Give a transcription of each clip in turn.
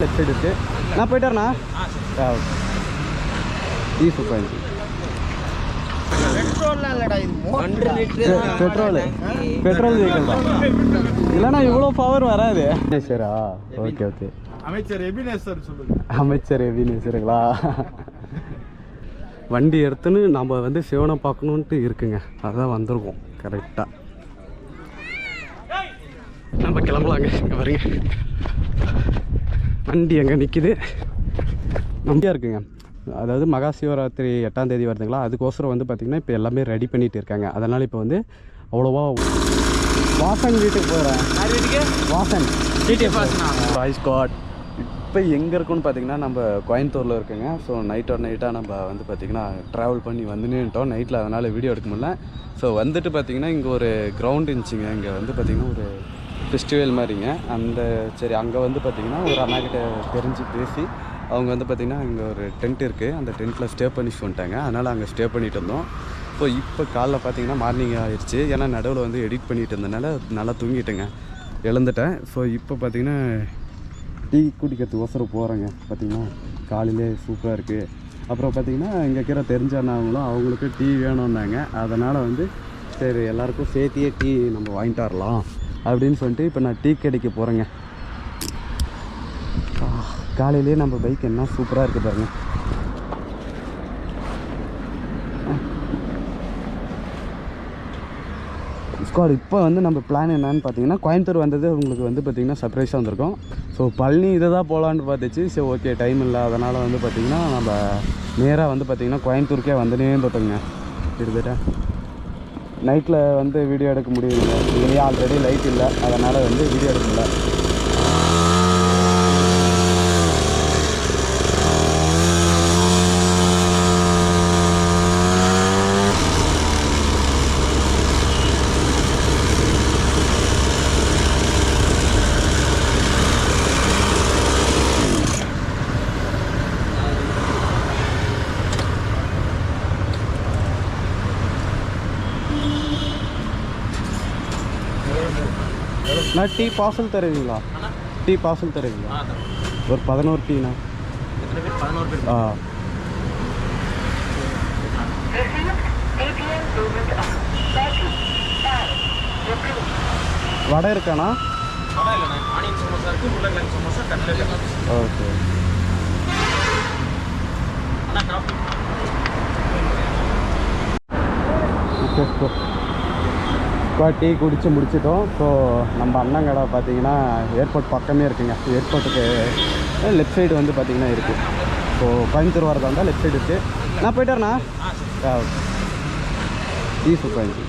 Left side இருக்குது. நான் போயிட்டாருண்ணா. Super. Petrol vehicle தான், இல்லைன்னா இவ்வளோ பவர் வராது. சரா ஓகே ஓகே. அமைச்சர் எபினேசர் சொல்லுங்க. அமைச்சர் எபினேசருங்களா? வண்டி எடுத்துன்னு நம்ம வந்து சிவனை பார்க்கணுன்ட்டு இருக்குங்க, அதான் வந்திருக்கோம் கரெக்டாக. நம்ம கிளம்பலாங்க. இங்கே பாருங்க வண்டி எங்கே நிற்கிது. நம்பியாக இருக்குங்க. அதாவது மகா சிவராத்திரி 8ஆம் தேதி வருதுங்களா, அதுக்கோசரம் வந்து பார்த்திங்கன்னா இப்போ எல்லாமே ரெடி பண்ணிகிட்டு இருக்காங்க. அதனால் இப்போ வந்து அவ்வளோவா வாசன் வீட்டுக்கு போகிறேன். வாசன் பாய் ஸ்குவாட் இப்போ எங்கே இருக்குன்னு பார்த்தீங்கன்னா நம்ம கோயம்புத்தூரில் இருக்குங்க. ஸோ நைட்டாக நம்ம வந்து பார்த்திங்கன்னா ட்ராவல் பண்ணி வந்துன்னுட்டோம் நைட்டில், அதனால் வீடியோ எடுக்க முடியல. ஸோ வந்துட்டு பார்த்திங்கன்னா இங்கே ஒரு கிரவுண்ட் இருந்துச்சுங்க. இங்கே வந்து பார்த்திங்கன்னா ஒரு ஃபெஸ்டிவல் மாதிரிங்க. அந்த சரி அங்கே வந்து பார்த்திங்கன்னா ஒரு அண்ணாக்கிட்ட தெரிஞ்சு பேசி அவங்க வந்து பார்த்திங்கன்னா இங்கே ஒரு டென்ட் இருக்குது, அந்த டென்ட்டில் ஸ்டே பண்ணி வந்துட்டாங்க. அதனால் அங்கே ஸ்டே பண்ணிட்டு இருந்தோம். இப்போ காலைல பார்த்திங்கன்னா மார்னிங் ஆயிடுச்சு. ஏன்னா நடுவில் வந்து எடிட் பண்ணிட்டு இருந்ததுனால நல்லா தூங்கிட்டேங்க, எழுந்துட்டேன். ஸோ இப்போ பார்த்திங்கன்னா டீ குடிக்கிறதுக்கு ஒசரம் போகிறேங்க. பார்த்திங்கன்னா காலையிலே சூப்பராக இருக்குது. அப்புறம் பார்த்திங்கன்னா இங்கே இருக்கிற தெரிஞ்ச அண்ணாங்களும் அவங்களுக்கு டீ வேணும்னாங்க. அதனால் வந்து சரி எல்லாேருக்கும் சேர்த்தியே டீ நம்ம வாங்கிட்டு வரலாம் அப்படின்னு சொல்லிட்டு இப்போ நான் டீ கடைக்கு போகிறேங்க. காலையிலே நம்ம பைக் என்ன சூப்பராக இருக்குது பாருங்கள். ஸ்குவாட் இப்போ வந்து நம்ம பிளான் என்னன்னு பார்த்தீங்கன்னா கோயம்புத்தூர் வந்தது உங்களுக்கு வந்து பார்த்திங்கன்னா சர்ப்ரைஸாக வந்திருக்கும். ஸோ பழனி இதை தான் போகலான்னு பார்த்துச்சு. சரி ஓகே டைம் இல்லை, அதனால் வந்து பார்த்திங்கன்னா நம்ம நேராக வந்து பார்த்திங்கன்னா கோயம்புத்தூருக்கே வந்துனே தொட்டுங்க. கிட்டத்தட்ட நைட்டில் வந்து வீடியோ எடுக்க முடியல, இதுலேயே ஆல்ரெடி லைட் இல்லை, அதனால் வந்து வீடியோ எடுக்க முடியல. நான் டீ பார்சல் தருவீங்களா? டீ பார்சல் தருவீங்களா? ஒரு 11 டீண்ணா. வடை இருக்காண்ணா? ஓகே. இப்போ டீ குடித்து முடிச்சிட்டோம். ஸோ நம்ம அண்ணன் கடை பார்த்திங்கன்னா ஏர்போர்ட் பக்கமே இருக்குங்க. ஏர்போர்ட்டுக்கு லெஃப்ட் சைடு வந்து பார்த்திங்கன்னா இருக்குது. ஸோ கோயம்புத்தூர் வரதா இருந்தால் லெஃப்ட் சைடு இருக்குது. நான் போயிட்டாருண்ணா. டீ சூப்பராக இருந்துச்சு.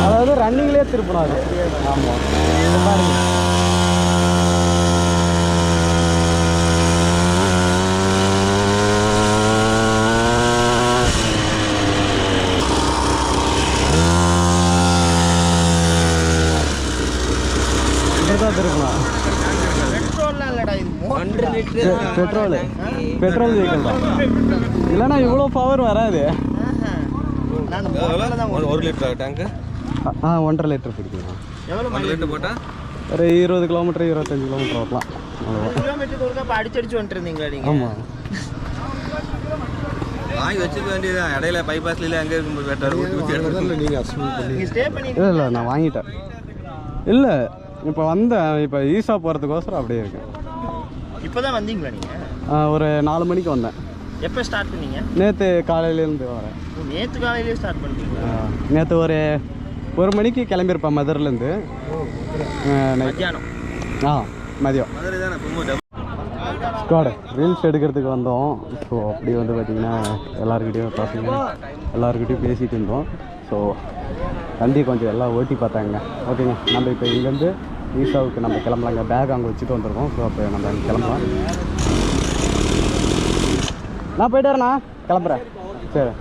அதாவது ரன்னிங்லேயே திருப்பணும் அது. ஆமாம் பாருங்க. பெட்ரோல் வெஹிக்கிள் தான், இல்லைன்னா இவ்வளோ பவர் வராது. 1 லிட்டர் டேங்கு. 1.5 லிட்டர் பிடிக்கும். எவ்வளோ லிட்டர் போட்டால் ஒரு 20 கிலோமீட்டர் 25 கிலோமீட்டர் வரலாம். கிலோமீட்டருக்கு அடிச்சடிச்சு வந்துருந்தீங்களா நீங்கள்? ஆமாம், வாங்கி வச்சுக்க வேண்டியதான். இடையில பைபாஸ்ல எங்கே இருக்கும்போது இல்லை நான் வாங்கிட்டேன். இல்லை இப்போ வந்தேன், இப்போ ஈசா போகிறதுக்கோசரம் அப்படியே இருக்கேன். இப்போ தான் வந்தீங்களா நீங்கள்? ஒரு 4 மணிக்கு வந்தேன். எப்போ ஸ்டார்ட் பண்ணீங்க? நேற்று காலையிலேருந்து வரேன். நேற்று காலையிலேயே ஸ்டார்ட் பண்ணிட்டீங்களா? நேற்று ஒரு 1 மணிக்கு கிளம்பியிருப்பேன் மதுரைலேருந்து. மத்தியானம்? மதியம். ஸ்குவாட் ரீல்ஸ் எடுக்கிறதுக்கு வந்தோம். ஸோ அப்படி வந்து பார்த்திங்கன்னா எல்லாருக்கிட்டையும் பசங்க எல்லாருக்கிட்டையும் பேசிகிட்டு இருந்தோம். ஸோ வண்டி கொஞ்சம் எல்லாம் ஓட்டி பார்த்தாங்க. ஓகேங்க, நம்ம இப்போ இங்கேருந்து ஈசாவுக்கு நம்ம கிளம்பலாங்க. பேக் அங்கே வச்சுட்டு வந்துருக்கோம். ஸோ அப்போ நம்ம அங்கே கிளம்பலாம். நான் போய்ட்டாருண்ணா, கிளம்புறேன். சரி,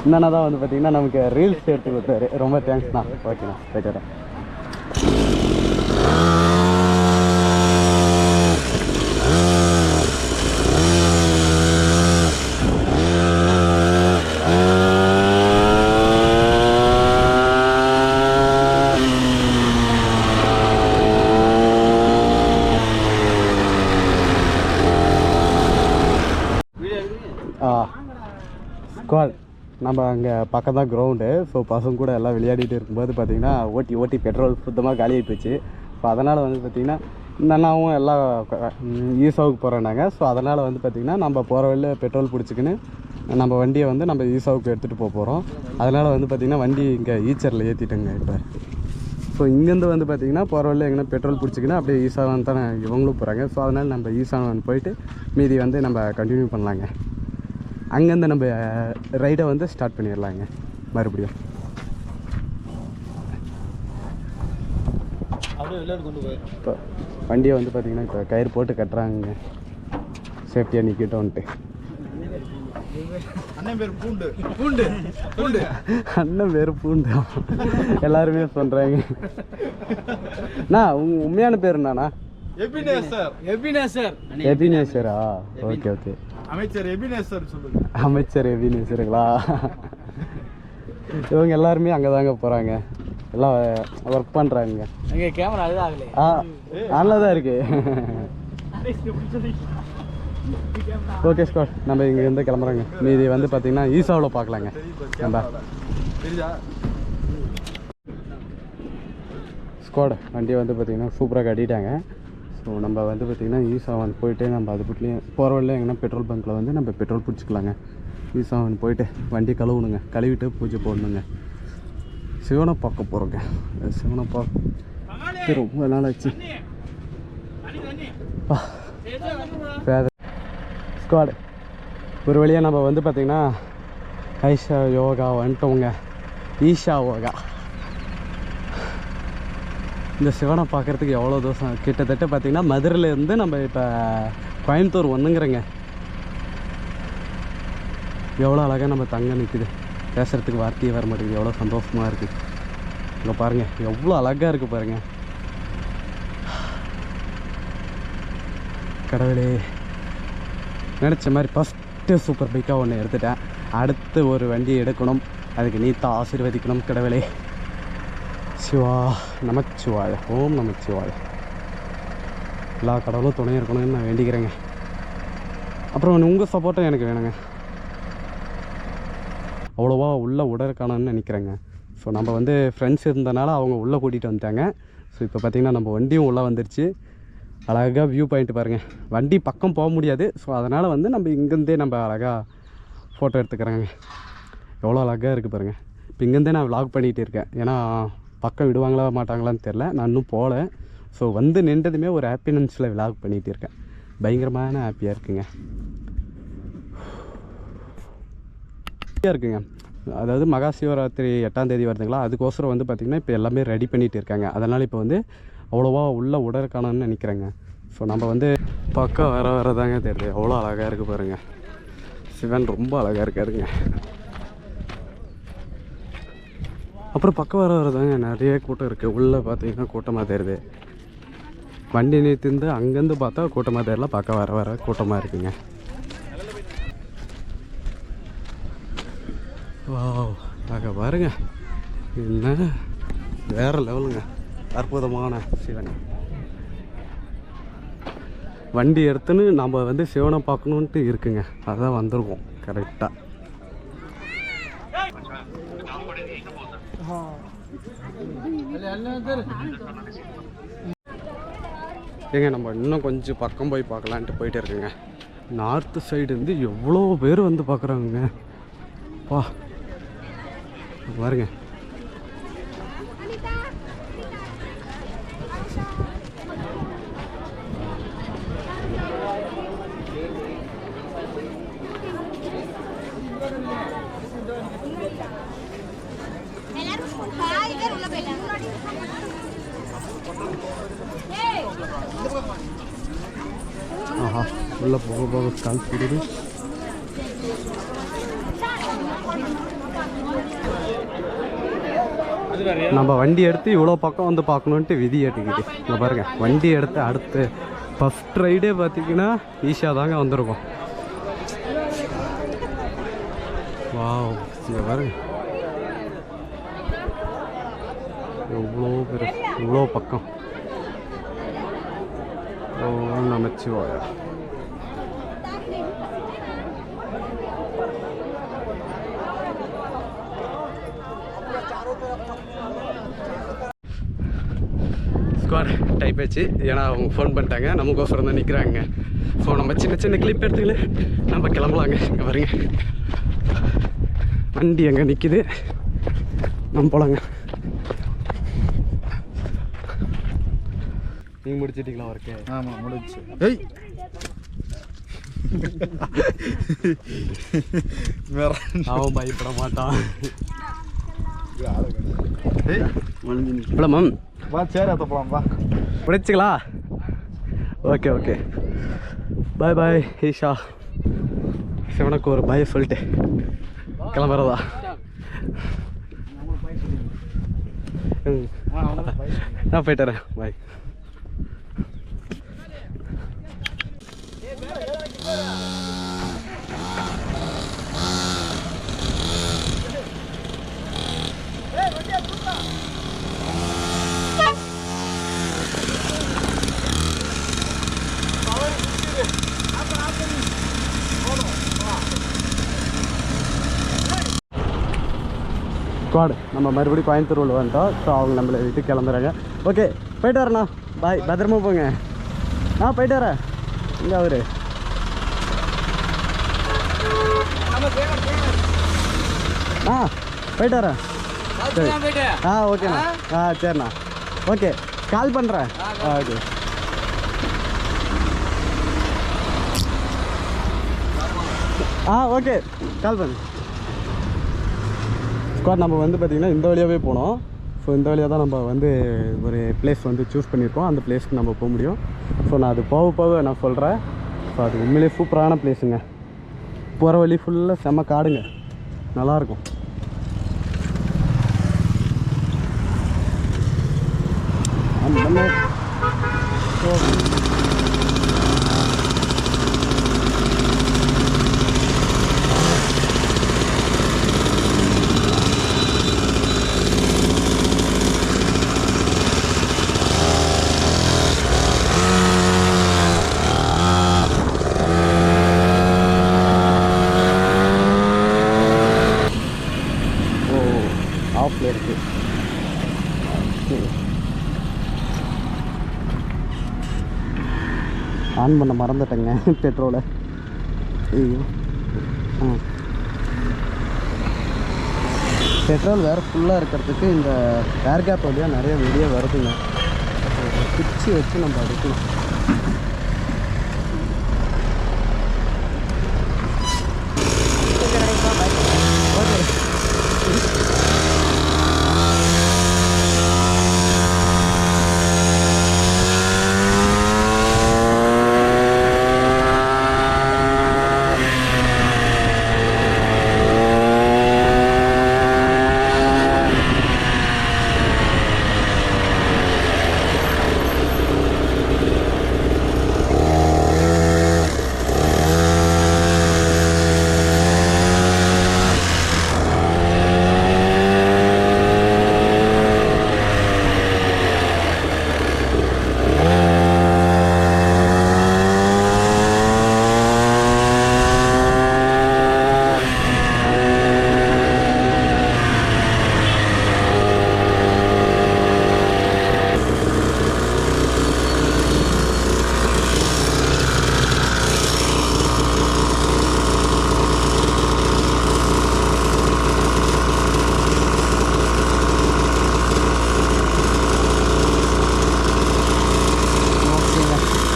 என்னன்னா தான் வந்து பார்த்திங்கன்னா நமக்கு ரீல்ஸ் எடுத்து கொடுத்தாரு. ரொம்ப தேங்க்ஸ்ண்ணா. ஓகேண்ணா, போய்ட்டு வரேன். ஸ்குவாட் நம்ம அங்கே பக்கம் தான் கிரவுண்டு. ஸோ பசங்க கூட எல்லாம் விளையாடிட்டு இருக்கும்போது பார்த்திங்கன்னா ஓட்டி பெட்ரோல் சுத்தமாக காலியாகி போச்சு. ஸோ அதனால் வந்து பார்த்திங்கன்னா இந்த அண்ணாவும் எல்லாம் ஈசாவுக்கு போகிறேன்னாங்க. ஸோ அதனால் வந்து பார்த்திங்கன்னா நம்ம போகிற வழியில் பெட்ரோல் பிடிச்சிக்கின்னு நம்ம வண்டியை வந்து நம்ம ஈசாவுக்கு எடுத்துகிட்டு போக போகிறோம். அதனால் வந்து பார்த்திங்கன்னா வண்டி இங்கே ஈச்சரில் ஏற்றிட்டேங்க இப்போ. ஸோ இங்கேருந்து வந்து பார்த்திங்கன்னா போகிற வழியில் எங்கன்னா பெட்ரோல் பிடிச்சிக்கின்னா அப்படியே ஈசாவான் தானே இவங்களும் போகிறாங்க. ஸோ அதனால் நம்ம ஈசாவான் போயிட்டு மீதி வந்து நம்ம கண்டினியூ பண்ணலாங்க. அங்கேருந்து நம்ம ரைடை வந்து ஸ்டார்ட் பண்ணிடலாங்க மறுபடியும். இப்போ வண்டியை வந்து பார்த்திங்கன்னா இப்போ கயிறு போட்டு கட்டுறாங்க சேஃப்டியாக நிற்கிட்டோன்ட்டு. அண்ணன் பேர் பூண்டு பூண்டு பூண்டு அண்ணன் பேர் பூண்டு எல்லாருமே சொல்கிறாங்க. உண்மையான பேர் என்னண்ணா? எபினேசரா? Okay okay. அமைச்சர் எபினேசர் சொல்லுங்க. அமைச்சர் எபினேசருங்களா? இவங்க எல்லாருமே அங்கே தாங்க போகிறாங்க. எல்லாம் ஒர்க் பண்ணுறாங்க. எங்கள் கேமரா அதுதான் ஆகலை. நல்லா தான் இருக்கு. ஓகே ஸ்குவாட், நம்ம இங்கேருந்து கிளம்புறோங்க. மீதி வந்து பார்த்திங்கன்னா ஈசாவில் பார்க்கலாங்க. நம்ம ஸ்குவாட் வண்டியை வந்து பார்த்திங்கன்னா சூப்பராக கட்டிட்டாங்க. ஸோ நம்ம வந்து பார்த்திங்கன்னா ஈசாவன் போயிட்டு நம்ம அது வீட்லேயும் போகிற வழியில் எங்கன்னா பெட்ரோல் பங்க்கில் வந்து நம்ம பெட்ரோல் பிடிச்சிக்கலாங்க. ஈசாவன் போயிட்டு வண்டி கழுவணுங்க, கழுவிட்டு பூஜை போடணுங்க. சிவனை பார்க்க போகிறோங்க. சிவனை பார்க்க ரொம்ப நாள் ஆச்சு. ஸ்குவாட் ஒரு வழியாக நம்ம வந்து பார்த்திங்கன்னா ஐஷா யோகா வந்துட்டோங்க. ஈஷா யோகா. இந்த சிவனை பார்க்குறதுக்கு எவ்வளோ தூரம், கிட்டத்தட்ட பார்த்திங்கன்னா மதுரையிலேருந்து நம்ம இப்போ கோயம்புத்தூர் வந்துங்கிறேங்க. எவ்வளோ அழகாக நம்ம தங்க நிற்குது. பேசுகிறதுக்கு வார்த்தையே வர மாட்டேங்குது. எவ்வளோ சந்தோஷமாக இருக்குது. இங்கே பாருங்கள் எவ்வளோ அழகாக இருக்குது பாருங்கள். கடவுளே, நினச்ச மாதிரி ஃபஸ்ட்டு சூப்பர் பைக்காக ஒன்று எடுத்துட்டேன். அடுத்து ஒரு வண்டி எடுக்கணும். அதுக்கு நீத்தான் ஆசீர்வதிக்கணும் கடவுளே. சிவா நமச்சிவாய, ஓம் நமச்சிவாய. எல்லா கடவுளும் துணை இருக்கணும்னு நான் வேண்டிக்கிறேங்க. அப்புறம் உங்கள் சப்போர்ட்டும் எனக்கு வேணுங்க. அவ்வளோவா உள்ளே உடற்கானன்னு நினைக்கிறேங்க. ஸோ நம்ம வந்து ஃப்ரெண்ட்ஸ் இருந்தனால அவங்க உள்ளே கூட்டிகிட்டு வந்துட்டாங்க. ஸோ இப்போ பார்த்திங்கன்னா நம்ம வண்டியும் உள்ளே வந்துருச்சு. அழகாக வியூ பாயிண்ட் பாருங்கள். வண்டி பக்கம் போக முடியாது. ஸோ அதனால் வந்து நம்ம இங்கேருந்தே நம்ம அழகாக ஃபோட்டோ எடுத்துக்கிறேங்க. எவ்வளோ அழகாக இருக்குது பாருங்கள். இப்போ இங்கேருந்தே நான் விலாக் பண்ணிகிட்டு இருக்கேன். ஏன்னா பக்கம் விடுவாங்களா மாட்டாங்களான்னு தெரில. நான் இன்னும் போகல. ஸோ வந்து நின்றதுமே ஒரு ஹாப்பினஸில் விலாக் பண்ணிகிட்டு இருக்கேன். பயங்கரமான ஹாப்பியாக இருக்குங்க. இருக்குங்க. அதாவது மகா சிவராத்திரி 8ஆம் தேதி வருதுங்களா, அதுக்கோசரம் வந்து பார்த்திங்கன்னா இப்போ எல்லாமே ரெடி பண்ணிகிட்டு இருக்காங்க. அதனால் இப்போ வந்து அவ்வளோவா உள்ளே உடற்கானன்னு நினைக்கிறேங்க. ஸோ நம்ம வந்து பக்கம் வர தாங்க தெரியுது. எவ்வளோ அழகாக இருக்குது பாருங்கள். சிவன் ரொம்ப அழகாக இருக்காருங்க. அப்புறம் பக்கம் வரதாங்க நிறைய கூட்டம் இருக்குது. உள்ளே பார்த்தீங்கன்னா கூட்டமாக தெரியுது. வண்டி நிறுத்திருந்து அங்கேருந்து பார்த்தா கூட்டமாக தெரியல. பக்கம் வர கூட்டமாக இருக்குங்க. வாவ், அங்கே பாருங்க, என்ன வேறு லெவலுங்க. அற்புதமான சிவன். வண்டி எடுத்துன்னு நம்ம வந்து சிவனை பார்க்கணுன்ட்டு இருக்குங்க. அதான் வந்திருக்கோம் கரெக்டாக. ஏங்க நம்ம இன்னும் கொஞ்சம் பக்கம் போய் பார்க்கலான்ட்டு போயிட்டே இருக்குங்க. நார்த்து சைடு இருந்து எவ்வளோ பேர் வந்து பார்க்குறாங்க. வா பாருங்க. ஆஹா, உள்ள போக போக ஸ்டால் போடுது. நம்ம வண்டி எடுத்து இவ்வளோ பக்கம் வந்து பார்க்கணுன்ட்டு விதி ஏட்டுக்கிட்டு இங்கே பாருங்கள். வண்டி எடுத்து அடுத்து ஃபஸ்ட் ரைடே பார்த்திங்கன்னா ஈஷா தாங்க வந்திருக்கோம். வாவ், இங்கே பாருங்க எவ்வளோ பேர், இவ்வளோ பக்கம். ஓ நமச்சிவாயா. ஸ்குவாட் டைப் ஆச்சு. ஏன்னா அவங்க ஃபோன் பண்ணிட்டாங்க, நமக்கோசரம் தான் நிற்கிறாங்க. ஸோ நம்ம சின்ன சின்ன கிளிப் எடுத்துக்கல நம்ம கிளம்பலாங்க. இங்கே பாருங்க வண்டி அங்கே நிற்கிது, நம்ம போகலாங்க. நீங்கள் முடிச்சிட்டிங்களா ஒர்க்கு? ஆமாம் முடிச்சு. ஏய் அவன் பயப்பட மாட்டான். ஏய் இல்லை மேம் வா சேர் ஏற்ற போகலாம் வா. பிடிச்சிங்களா? ஓகே ஓகே பாய் பாய் ஈஷா. சிவனுக்கு ஒரு பாய் சொல்லிட்டு கிளம்புறதா? நான் போயிட்டு வரேன், பாய். ஸ்குவாட் நம்ம மறுபடியும் கோயம்புத்தூர் வந்துட்டோம். ஸோ அவங்க நம்மளை விட்டு கிளம்புறாங்க. ஓகே போயிட்டு வரேண்ணா, பாய், பத்திரமா போங்க. போயிட்டு வரேன். இங்கே அவரு போயிட்டு வரேன். சரி ஓகேண்ணா. சரிண்ணா, ஓகே கால் பண்ணுறேன். ஓகே ஓகே கால் பண்ணு. ஸ்குவாட் நம்ம வந்து பார்த்திங்கன்னா இந்த வழியாகவே போனோம். ஸோ இந்த வழியாக தான் நம்ம வந்து ஒரு பிளேஸ் வந்து சூஸ் பண்ணியிருக்கோம். அந்த பிளேஸ்க்கு நம்ம போக முடியும். ஸோ நான் அது போக போக நான் சொல்கிறேன். ஸோ அது உண்மையிலே சூப்பரான பிளேஸுங்க. போகிற வழி ஃபுல்லாக செம்ம காடுங்க, நல்லாயிருக்கும். ஆஃப்ல இருக்கு. ஆன் பண்ண மறந்துட்டேங்க பெட்ரோலை. பெட்ரோல் வேறு ஃபுல்லாக இருக்கிறதுக்கு இந்த ஏர் கேப் வழியாக நிறைய வெளியே வருதுங்க. பிச்சு வச்சு நம்ம அடிக்கணும்.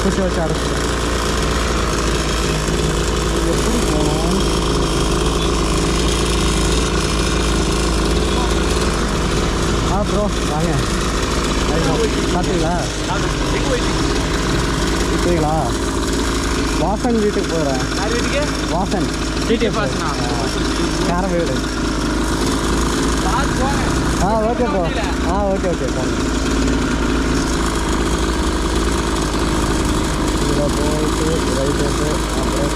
குச்சி வச்சு அடைச்சிட்டேன். எப்படி போகணும்? ப்ரோ வாங்க. சாப்பிட்டீங்களா? இப்போங்களா? வாசன் வீட்டுக்கு போகிறேன். வாசன் கார வீடு. Okay bro. ஓகே ஓகே போங்க. இதில் போயிட்டு ரைட் வந்து அப்புறம்